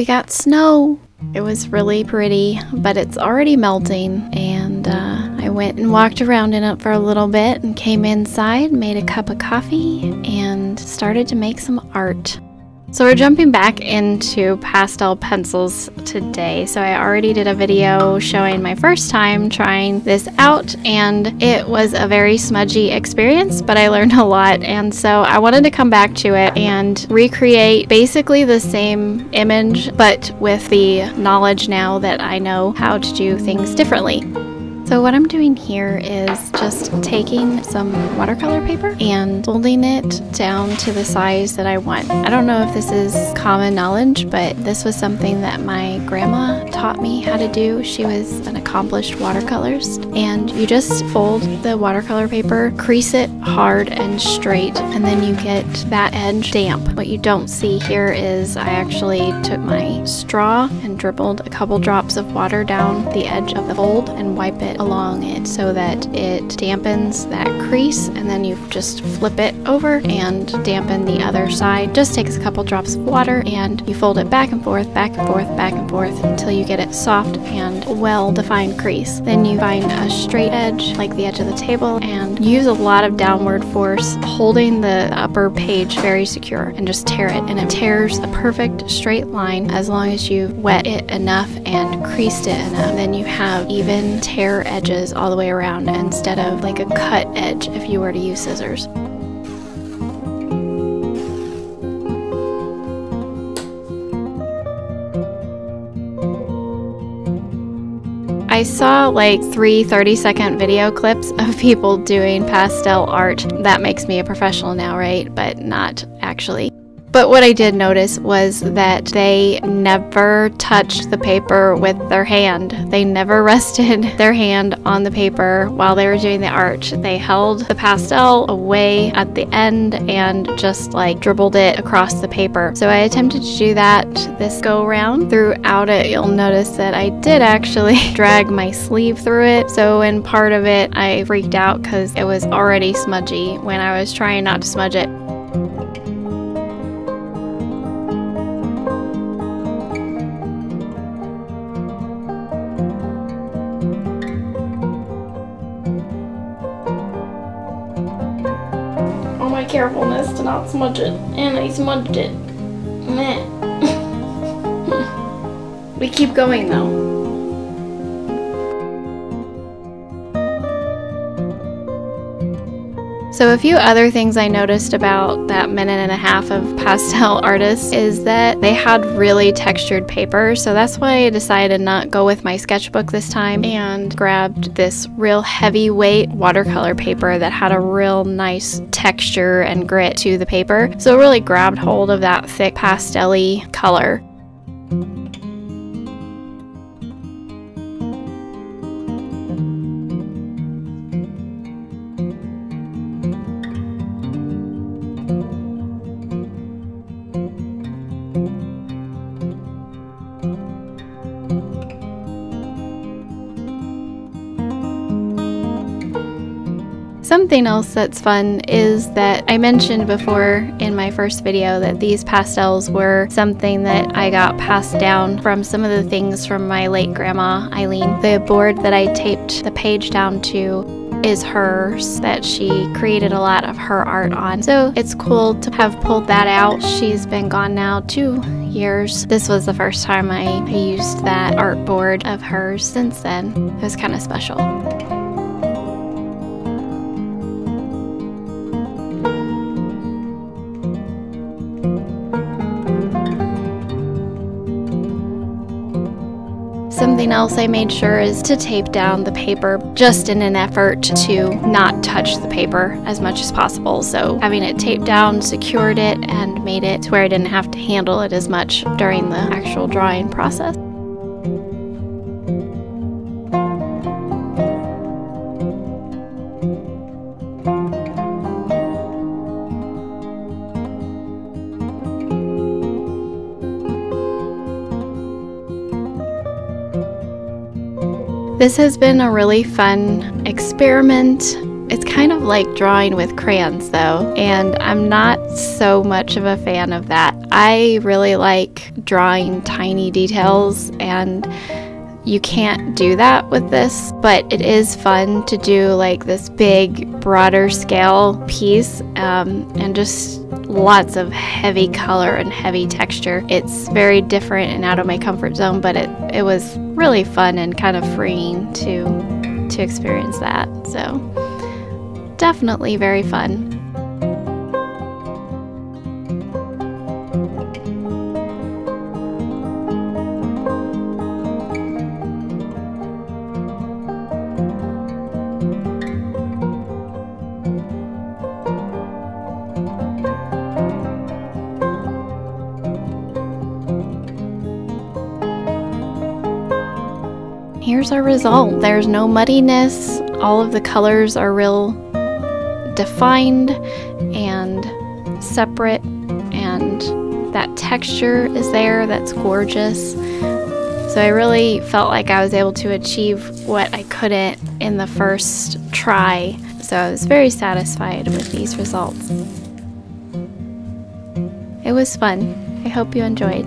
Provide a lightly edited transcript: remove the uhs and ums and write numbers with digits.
we got snow. It was really pretty, but it's already melting, and I went and walked around in it for a little bit and came inside, made a cup of coffee, and started to make some art. So we're jumping back into pastel pencils today. So I already did a video showing my first time trying this out, and it was a very smudgy experience, but I learned a lot, and so I wanted to come back to it and recreate basically the same image, but with the knowledge now that I know how to do things differently. So what I'm doing here is just taking some watercolor paper and folding it down to the size that I want. I don't know if this is common knowledge, but this was something that my grandma taught me how to do. She was an accomplished watercolorist, and you just fold the watercolor paper, crease it hard and straight, and then you get that edge damp. What you don't see here is I actually took my straw and dribbled a couple drops of water down the edge of the fold and wipe it along it so that it dampens that crease, and then you just flip it over and dampen the other side. Just takes a couple drops of water and you fold it back and forth, back and forth, back and forth until you get it soft and well-defined crease. Then you find a straight edge like the edge of the table and use a lot of downward force, holding the upper page very secure, and just tear it, and it tears a perfect straight line as long as you wet it enough and creased it enough. Then you have even tear edges all the way around instead of like a cut edge if you were to use scissors. I saw like 3 30-second video clips of people doing pastel art. That makes me a professional now, right? But not actually. But what I did notice was that they never touched the paper with their hand. They never rested their hand on the paper while they were doing the art. They held the pastel away at the end and just like dribbled it across the paper. So I attempted to do that this go around. Throughout it, you'll notice that I did actually drag my sleeve through it. So in part of it, I freaked out because it was already smudgy when I was trying not to smudge it. My carefulness to not smudge it, and I smudged it. Meh. We keep going though. So a few other things I noticed about that minute and a half of pastel artists is that they had really textured paper, so that's why I decided to not go with my sketchbook this time and grabbed this real heavyweight watercolor paper that had a real nice texture and grit to the paper. So it really grabbed hold of that thick pastel-y color. Something else that's fun is that I mentioned before in my first video that these pastels were something that I got passed down from some of the things from my late grandma, Eileen. The board that I taped the page down to is hers, that she created a lot of her art on. So it's cool to have pulled that out. She's been gone now 2 years. This was the first time I used that art board of hers. Since then, it was kind of special. Something else I made sure is to tape down the paper, just in an effort to not touch the paper as much as possible. So having it taped down secured it and made it to where I didn't have to handle it as much during the actual drawing process. This has been a really fun experiment. It's kind of like drawing with crayons though, and I'm not so much of a fan of that. I really like drawing tiny details, and you can't do that with this, but it is fun to do like this big, broader scale piece, and just lots of heavy color and heavy texture. It's very different and out of my comfort zone, but it was really fun and kind of freeing to experience that. So definitely very fun. Here's our result. There's no muddiness. All of the colors are real defined and separate, and that texture is there. That's gorgeous. So I really felt like I was able to achieve what I couldn't in the first try. So I was very satisfied with these results. It was fun. I hope you enjoyed.